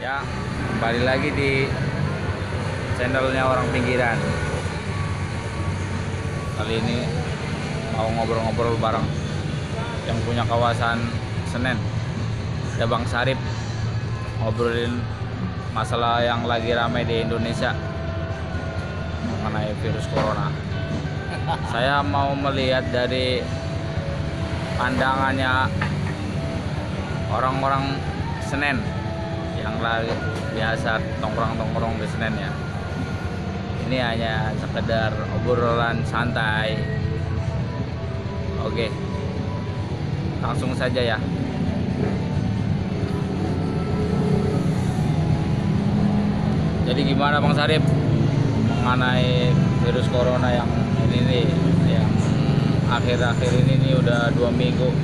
Ya, kembali lagi di channelnya Orang Pinggiran. Kali ini mau ngobrol-ngobrol bareng yang punya kawasan Senen. Ada Bang Sarip, ngobrolin masalah yang lagi ramai di Indonesia mengenai virus corona. Saya mau melihat dari pandangannya orang-orang Senen yang lagi biasa tongkrong-tongkrong di Senen ya. Ini hanya sekedar obrolan santai. Oke, langsung saja ya. Jadi gimana Bang Sarip mengenai virus corona yang ini nih, yang akhir-akhir ini nih udah 2 minggu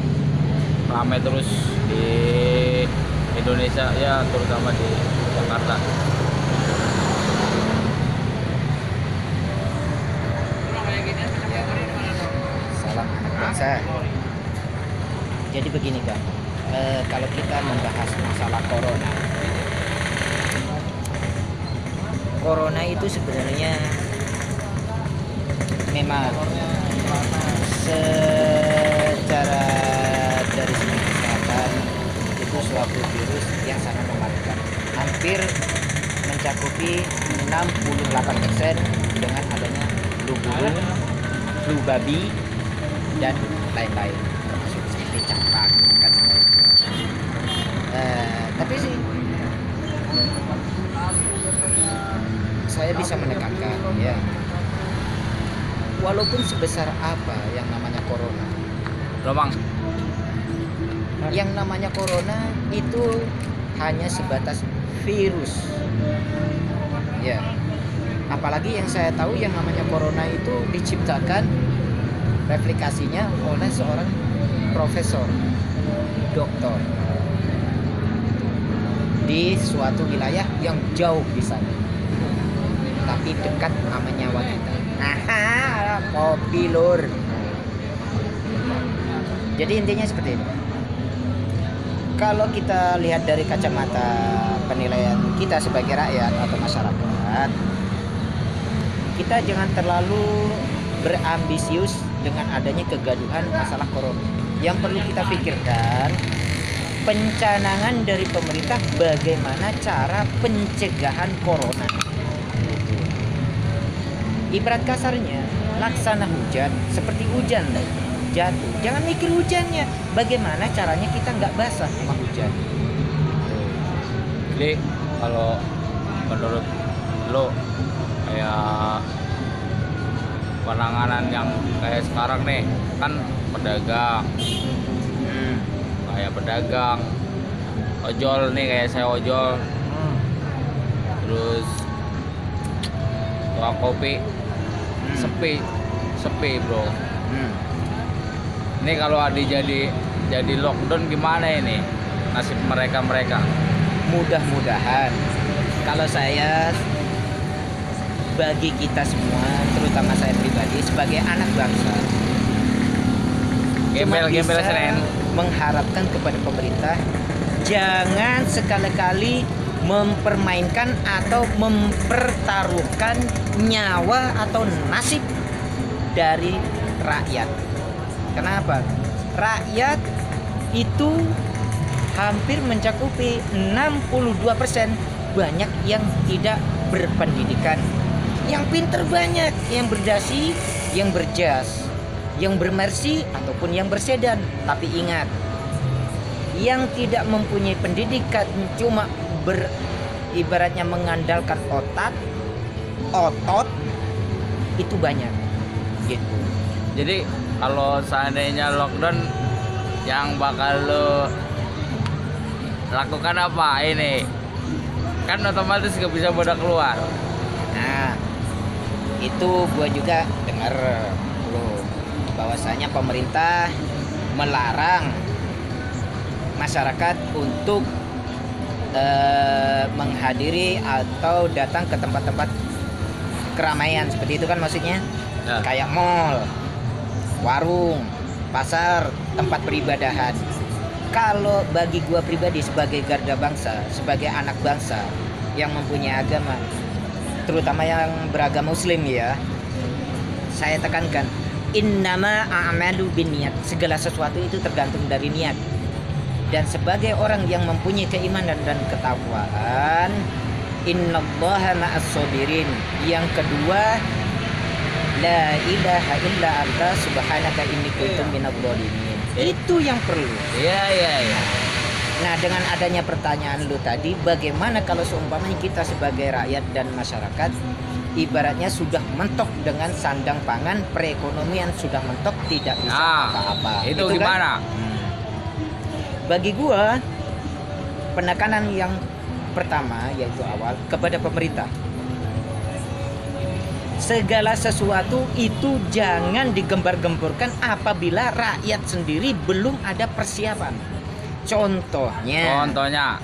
ramai terus di Indonesia ya, terutama di Jakarta. Salam anak bangsa. Jadi begini Bang, kalau kita membahas masalah corona itu sebenarnya memang secara dari segi kesehatan itu suatu virus yang sangat mematikan, hampir mencakupi 68% dengan adanya flu burung, flu babi, dan lain-lain, termasuk seperti campak kan semua. Tapi sih saya bisa menekankan ya, walaupun sebesar apa yang namanya corona, Loh Bang, yang namanya corona itu hanya sebatas virus ya. Apalagi yang saya tahu yang namanya corona itu diciptakan, replikasinya oleh seorang profesor doktor di suatu wilayah yang jauh di sana, tapi dekat sama nyawa kita. Aha, kopi lur. Jadi intinya seperti ini. Kalau kita lihat dari kacamata penilaian kita sebagai rakyat atau masyarakat, kita jangan terlalu berambisius dengan adanya kegaduhan masalah corona. Yang perlu kita pikirkan, pencanangan dari pemerintah bagaimana cara pencegahan corona. Ibarat kasarnya, laksana hujan seperti hujan jatuh. Jangan mikir hujannya, bagaimana caranya kita nggak basah sama hujan. jadi kalau menurut lo kayak penanganan yang kayak sekarang nih kan pedagang, kayak pedagang ojol nih, kayak saya ojol, terus tukang kopi sepi bro. Ini kalau jadi lockdown gimana ini nasib mereka? Mudah-mudahan, kalau saya, bagi kita semua, terutama saya pribadi sebagai anak bangsa, cuma Gembel bisa Senen. mengharapkan kepada pemerintah jangan sekali-kali mempermainkan atau mempertaruhkan nyawa atau nasib dari rakyat. Kenapa? Rakyat itu hampir mencakupi 62%, banyak yang tidak berpendidikan. Yang pinter banyak, yang berdasi, yang berjas, yang bermersi ataupun yang bersedan. Tapi ingat, yang tidak mempunyai pendidikan cuma ibaratnya mengandalkan otot itu banyak gitu. Jadi kalau seandainya lockdown, yang bakal lo lakukan apa ini? Kan otomatis gak bisa pada keluar. Nah, itu gua juga dengar loh, bahwasanya pemerintah melarang masyarakat untuk menghadiri atau datang ke tempat-tempat keramaian seperti itu kan maksudnya, kayak mall, warung, pasar, tempat peribadahan. Kalau bagi gua pribadi sebagai garda bangsa, sebagai anak bangsa yang mempunyai agama, terutama yang beragama muslim ya, saya tekankan innama a'malu binniyat, segala sesuatu itu tergantung dari niat. Dan sebagai orang yang mempunyai keimanan dan ketakwaan, innallaha ma'as sabirin. Yang kedua, la ilaha illa anta subhanaka inni kuntu minadh dhalimin. Itu yang perlu. Iya. Nah, dengan adanya pertanyaan lu tadi, bagaimana kalau seumpamanya kita sebagai rakyat dan masyarakat ibaratnya sudah mentok dengan sandang pangan, perekonomian sudah mentok, tidak bisa apa-apa. Itu Gitu gimana? kan? Bagi gua, penekanan yang pertama yaitu awal kepada pemerintah. Segala sesuatu itu jangan digembar-gemborkan apabila rakyat sendiri belum ada persiapan. Contohnya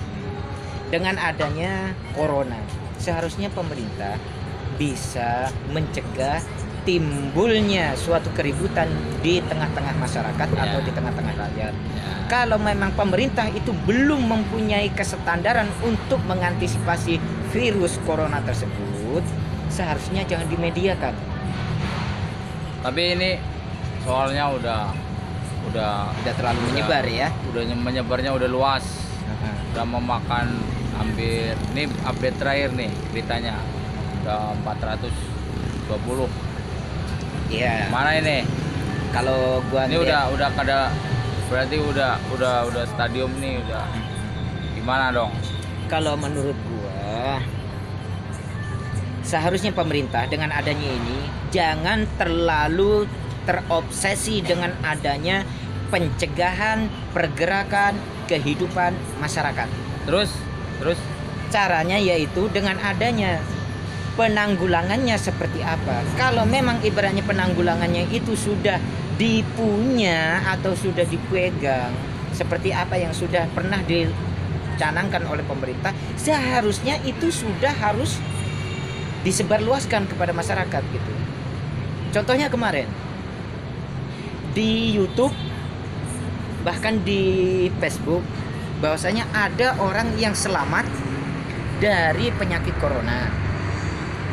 dengan adanya corona, seharusnya pemerintah bisa mencegah timbulnya suatu keributan di tengah-tengah masyarakat atau di tengah-tengah rakyat. Kalau memang pemerintah itu belum mempunyai kesetandaran untuk mengantisipasi virus corona tersebut, seharusnya jangan dimediakan. Tapi ini soalnya udah terlalu menyebar ya. Udah menyebarnya udah luas. Udah memakan hampir, ini update terakhir nih beritanya udah 420. Iya. Mana ini? Kalau gua Ini udah kada, berarti udah stadium nih, udah gimana dong? Kalau menurut gua seharusnya pemerintah dengan adanya ini jangan terlalu terobsesi dengan adanya pencegahan pergerakan kehidupan masyarakat. Terus Caranya yaitu dengan adanya penanggulangannya seperti apa. Kalau memang ibaratnya penanggulangannya itu sudah dipunya atau sudah dipegang seperti apa yang sudah pernah dicanangkan oleh pemerintah, seharusnya itu sudah harus disebarluaskan kepada masyarakat gitu. Contohnya kemarin di YouTube bahkan di Facebook bahwasanya ada orang yang selamat dari penyakit corona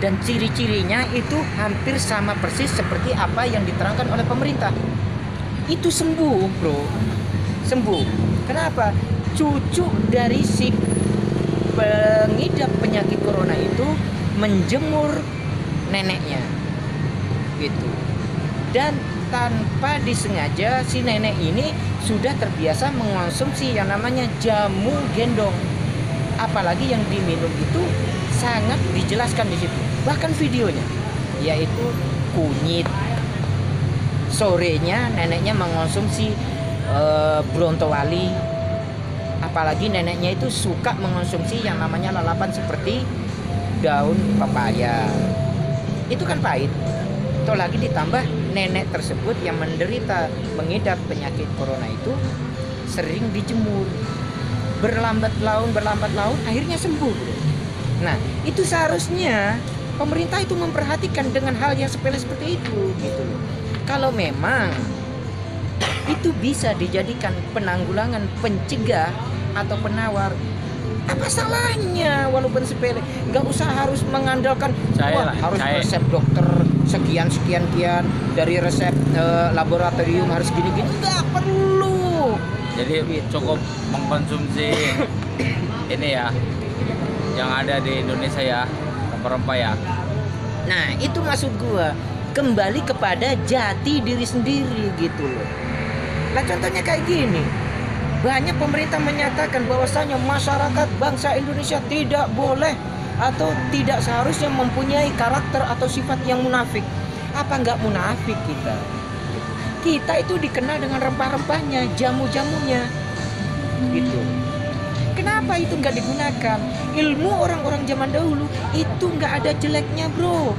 dan ciri-cirinya itu hampir sama persis seperti apa yang diterangkan oleh pemerintah. Itu sembuh, bro. Sembuh. Kenapa? Cucu dari si pengidap penyakit corona itu menjemur neneknya gitu, dan tanpa disengaja si nenek ini sudah terbiasa mengonsumsi yang namanya jamu gendong, apalagi yang diminum itu sangat dijelaskan di situ, bahkan videonya yaitu kunyit. Sorenya neneknya mengonsumsi brontowali, apalagi neneknya itu suka mengonsumsi yang namanya lalapan seperti daun pepaya. Itu kan pahit. Atau lagi ditambah nenek tersebut yang menderita mengidap penyakit corona itu sering dijemur. Berlambat laun akhirnya sembuh. Nah, itu seharusnya pemerintah itu memperhatikan dengan hal yang sepele seperti itu gitu loh. Kalau memang itu bisa dijadikan penanggulangan, pencegah atau penawar, apa salahnya walaupun sepele? Nggak usah harus mengandalkan harus resep dokter sekian dari resep laboratorium harus gini-gini, nggak perlu. Jadi cukup mengkonsumsi ini ya yang ada di Indonesia ya, rempah-rempah ya. Nah, itu maksud gua, kembali kepada jati diri sendiri gitu loh. Nah, contohnya kayak gini. Banyak pemerintah menyatakan bahwasanya masyarakat bangsa Indonesia tidak boleh atau tidak seharusnya mempunyai karakter atau sifat yang munafik. Apa nggak munafik kita? Kita itu dikenal dengan rempah-rempahnya, jamu-jamunya gitu. Kenapa itu nggak digunakan? Ilmu orang-orang zaman dahulu itu nggak ada jeleknya, bro.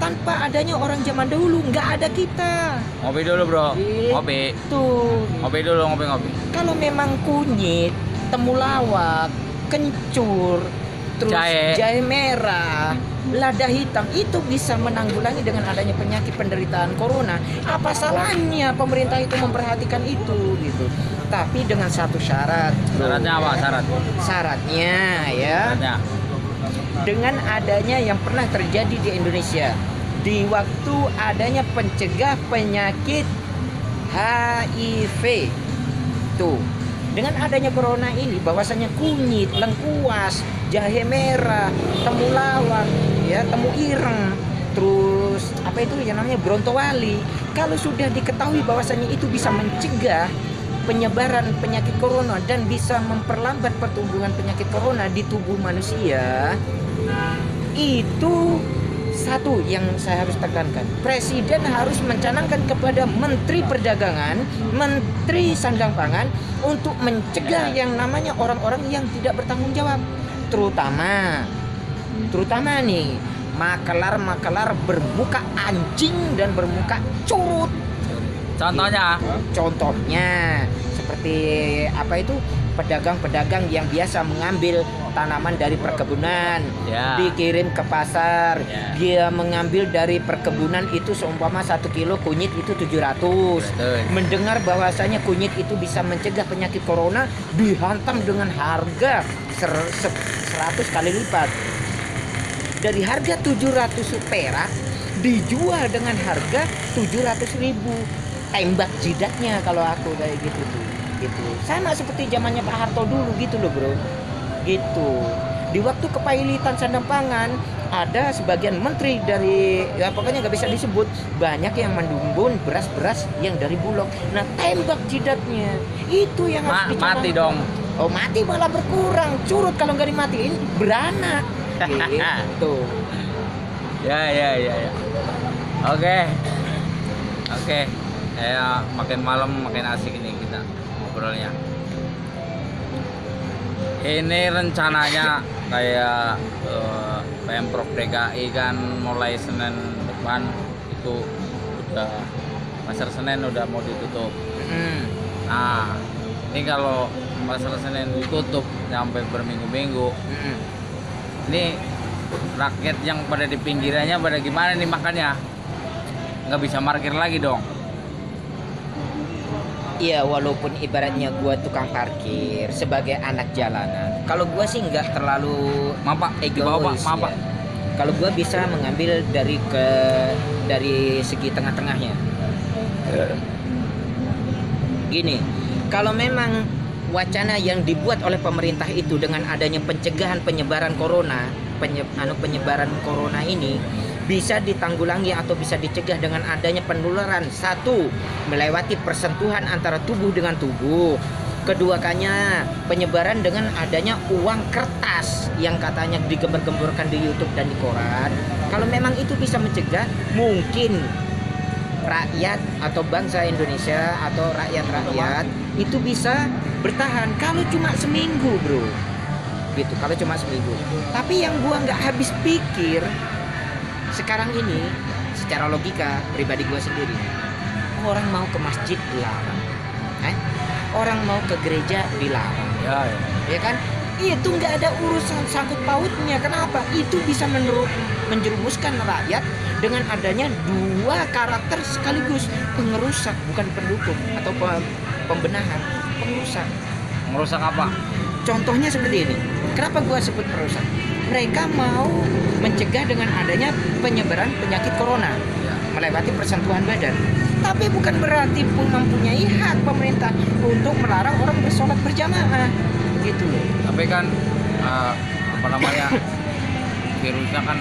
Tanpa adanya orang zaman dahulu nggak ada kita. Ngopi dulu, bro. Ngopi. Tuh. Ngopi dulu, ngopi. Kalau memang kunyit, temulawak, kencur, terus Jahe. jahe merah, lada hitam, itu bisa menanggulangi dengan adanya penyakit penderitaan corona. Apa salahnya pemerintah itu memperhatikan itu gitu. Tapi dengan satu syarat, bro. Syaratnya apa syarat? Syaratnya ya, Syaratnya. dengan adanya yang pernah terjadi di Indonesia di waktu adanya pencegah penyakit HIV tuh, dengan adanya corona ini bahwasanya kunyit, lengkuas, jahe merah, temulawak, ya, temu ireng, terus apa itu yang namanya brontowali, kalau sudah diketahui bahwasanya itu bisa mencegah penyebaran penyakit corona dan bisa memperlambat pertumbuhan penyakit corona di tubuh manusia, itu satu yang saya harus tekankan. Presiden harus mencanangkan kepada Menteri Perdagangan, Menteri Sandang Pangan untuk mencegah yang namanya orang-orang yang tidak bertanggung jawab. Terutama nih makelar-makelar bermuka anjing dan bermuka curut. Contohnya seperti apa itu, pedagang-pedagang yang biasa mengambil tanaman dari perkebunan, Ya. dikirim ke pasar, Ya. dia mengambil dari perkebunan itu seumpama 1 kilo kunyit itu 700. Betul. Mendengar bahwasanya kunyit itu bisa mencegah penyakit corona, dihantam dengan harga 100 kali lipat. Dari harga 700 perak dijual dengan harga 700.000. Tembak jidatnya kalau aku kayak gitu tuh. Gitu. Sama seperti zamannya Pak Harto dulu gitu loh, bro. Gitu. Di waktu kepailitan sandang pangan, ada sebagian menteri dari, ya pokoknya nggak bisa disebut, banyak yang mendumbun beras-beras yang dari Bulog. Nah, tembak jidatnya. Itu yang harus dicanangkan. Mati dong. Oh, mati malah berkurang. Curut kalau nggak dimatiin beranak. Gitu. Ya. Oke. Ya, makin malam makin asik ini kita ngobrolnya. Ini rencananya kayak Pemprov DKI kan mulai Senin depan itu udah pasar Senen udah mau ditutup. Nah, ini kalau pasar Senen ditutup sampai berminggu-minggu, ini rakyat yang pada di pinggirannya pada gimana nih makannya? Nggak bisa parkir lagi dong. Iya, walaupun ibaratnya gua tukang parkir sebagai anak jalanan, kalau gua sih nggak terlalu Maaf, Pak. Di bawah, Pak. egois, Maaf, ya. Pak. Kalau gua bisa mengambil dari segi tengah-tengahnya. Gini, kalau memang wacana yang dibuat oleh pemerintah itu dengan adanya pencegahan penyebaran corona, penyebaran corona ini bisa ditanggulangi atau bisa dicegah dengan adanya penularan. Satu, melewati persentuhan antara tubuh dengan tubuh. Keduanya, penyebaran dengan adanya uang kertas yang katanya digembar-gemborkan di YouTube dan di koran. Kalau memang itu bisa mencegah, mungkin rakyat atau bangsa Indonesia atau rakyat-rakyat itu bisa bertahan kalau cuma seminggu, bro. Gitu, kalau cuma seminggu. Tapi yang gua nggak habis pikir sekarang ini, secara logika pribadi gue sendiri, orang mau ke masjid dilarang, orang mau ke gereja dilarang, ya kan? Itu nggak ada urusan sangkut pautnya. Kenapa? Itu bisa menjerumuskan rakyat dengan adanya dua karakter sekaligus, pengerusak bukan pendukung, atau pembenahan, pengerusak. Merusak apa? Contohnya seperti ini. Kenapa gua sebut perusak? Mereka mau mencegah dengan adanya penyebaran penyakit corona melewati persentuhan badan. Tapi bukan berarti pun mempunyai hak pemerintah untuk melarang orang bersolat berjamaah. Gitu loh. Tapi kan apa namanya? Virusnya kan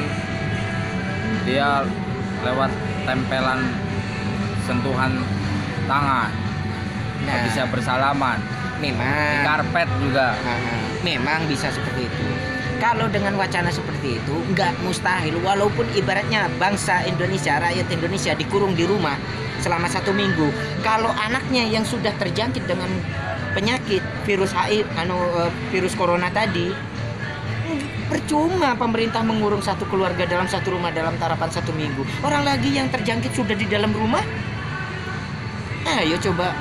dia lewat tempelan sentuhan tangan. Nggak bisa bersalaman. Di Memang karpet juga. memang bisa seperti itu. Kalau dengan wacana seperti itu nggak mustahil, walaupun ibaratnya bangsa Indonesia, rakyat Indonesia dikurung di rumah selama 1 minggu. Kalau anaknya yang sudah terjangkit dengan penyakit virus HIV, virus corona tadi, percuma pemerintah mengurung satu keluarga dalam satu rumah dalam tarapan 1 minggu. Orang lagi yang terjangkit sudah di dalam rumah. Ayo coba.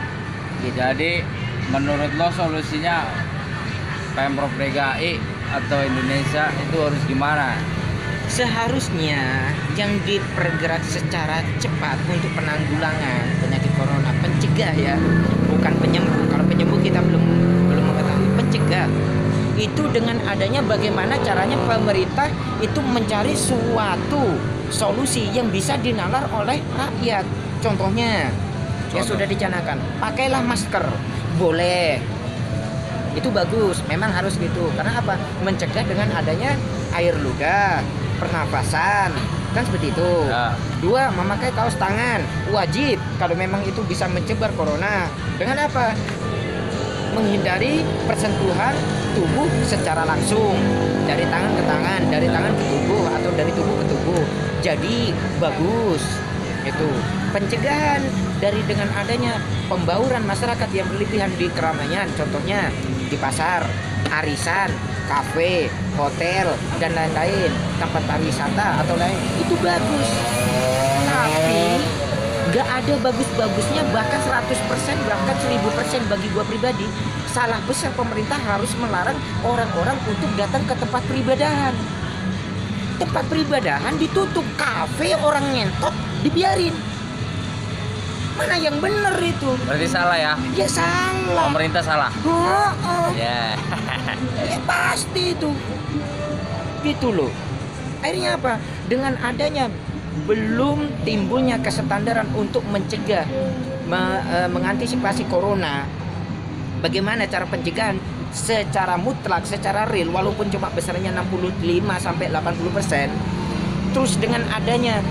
Jadi menurut lo solusinya Pemprov DKI atau Indonesia itu harus gimana? Seharusnya yang dipergerak secara cepat untuk penanggulangan penyakit corona, pencegah ya, bukan penyembuh. Kalau penyembuh kita belum mengetahui, pencegah itu dengan adanya bagaimana caranya pemerintah itu mencari suatu solusi yang bisa dinalar oleh rakyat. Contohnya yang sudah dicanangkan, pakailah masker, boleh, itu bagus, memang harus gitu. Karena apa? Mencegah dengan adanya air ludah, pernapasan, kan seperti itu. Ya. 2, memakai kaos tangan wajib kalau memang itu bisa mencegah corona. Dengan apa? Menghindari persentuhan tubuh secara langsung, dari tangan ke tangan, dari tangan ke tubuh, atau dari tubuh ke tubuh. Jadi bagus itu. Pencegahan dari dengan adanya pembauran masyarakat yang berlebihan di keramaian, contohnya di pasar, arisan, kafe, hotel, dan lain-lain, tempat pariwisata atau lain, itu bagus. Tapi nggak ada bagus-bagusnya, bahkan 100%, bahkan 1000% bagi gua pribadi. Salah besar pemerintah harus melarang orang-orang untuk datang ke tempat peribadahan. Tempat peribadahan ditutup, kafe orang ngentot dibiarin. Mana yang bener itu? Berarti salah ya? Ya salah. Pemerintah salah. Ya. Ya pasti itu. Gitu loh. Akhirnya apa? Dengan adanya belum timbulnya kesetandaran untuk mencegah, mengantisipasi corona. Bagaimana cara pencegahan secara mutlak, secara real, walaupun cuma besarnya 65-80%. Terus dengan adanya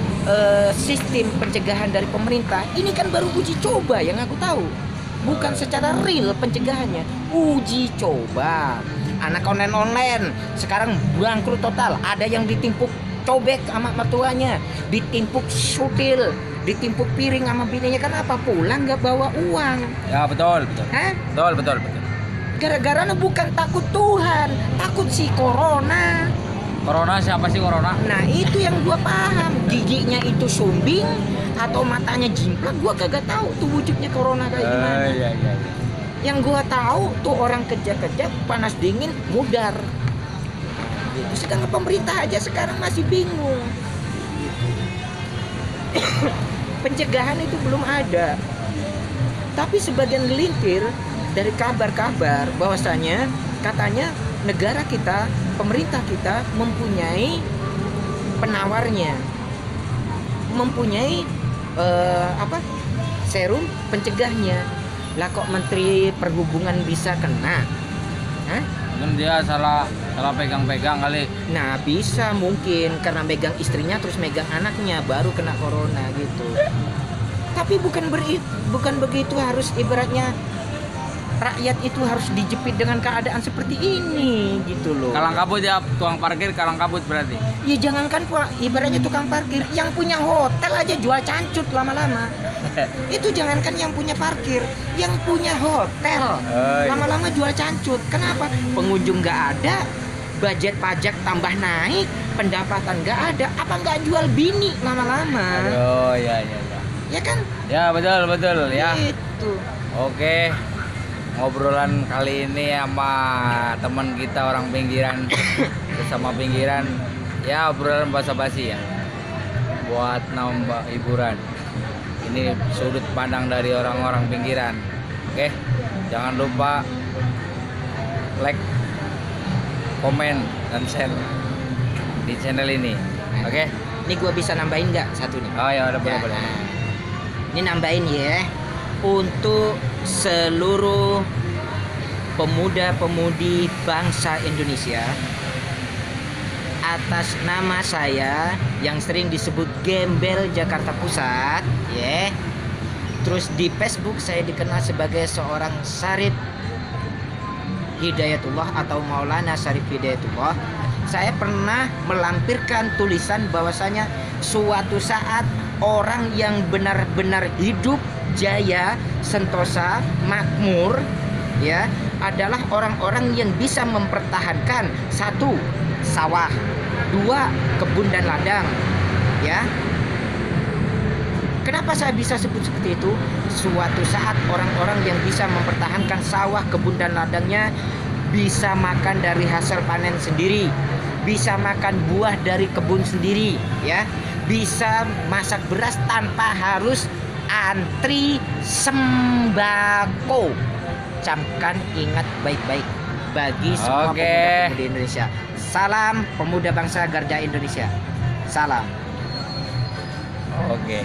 sistem pencegahan dari pemerintah, ini kan baru uji coba yang aku tahu, bukan secara real pencegahannya, uji coba. Anak online sekarang bangkrut total, ada yang ditimpuk cobek sama mertuanya, ditimpuk sutil, ditimpuk piring sama bininya. Kenapa? Pulang nggak bawa uang. Ya betul. Hah? Betul. Gara-gara bukan takut Tuhan, takut si corona. Corona siapa sih corona? Nah itu yang gua paham, giginya itu sumbing atau matanya jimplang, gua kagak tahu tuh wujudnya corona kayak gimana. Iya. Yang gua tahu tuh orang kerja panas dingin mudar. Gitu. Sedangkan pemerintah aja sekarang masih bingung. Gitu. Pencegahan itu belum ada. Tapi sebagian gelintir dari kabar-kabar bahwasanya katanya negara kita, pemerintah kita mempunyai penawarnya, mempunyai serum pencegahnya. Lah kok Menteri Perhubungan bisa kena? Hah? Mungkin dia salah pegang-pegang kali. Nah bisa mungkin karena megang istrinya terus megang anaknya baru kena corona gitu. Tapi bukan begitu, harus ibaratnya rakyat itu harus dijepit dengan keadaan seperti ini gitu loh. Kalang kabut ya, tukang parkir kalang kabut berarti. Ya jangankan ibaratnya tukang parkir, yang punya hotel aja jual cancut lama-lama. Itu jangankan yang punya parkir, yang punya hotel lama-lama jual cancut. Kenapa? Pengunjung nggak ada, budget pajak tambah naik, pendapatan nggak ada, apa nggak jual bini lama-lama? Oh iya. Ya kan? Ya betul ya. Itu. Oke. Ngobrolan kali ini sama teman kita orang pinggiran bersama pinggiran, ya obrolan basa-basi ya, buat nambah hiburan. Ini sudut pandang dari orang-orang pinggiran. Oke, jangan lupa like, komen, dan share di channel ini. Oke. Ini gua bisa nambahin nggak satu nih? Oh ya udah boleh. Nah, ini nambahin ya, untuk seluruh pemuda-pemudi bangsa Indonesia, atas nama saya yang sering disebut Gembel Jakarta Pusat ya. Terus di Facebook saya dikenal sebagai seorang Syarif Hidayatullah atau Maulana Syarif Hidayatullah. Saya pernah melampirkan tulisan bahwasanya suatu saat orang yang benar-benar hidup jaya, sentosa, makmur ya, adalah orang-orang yang bisa mempertahankan 1. sawah, 2. kebun dan ladang ya. Kenapa saya bisa sebut seperti itu? Suatu saat orang-orang yang bisa mempertahankan sawah, kebun dan ladangnya bisa makan dari hasil panen sendiri, bisa makan buah dari kebun sendiri, ya, bisa masak beras tanpa harus antri sembako. Camkan, ingat baik-baik bagi semua Oke. pemuda-pemudi Indonesia. Salam pemuda bangsa Garda Indonesia. Salam. Oke.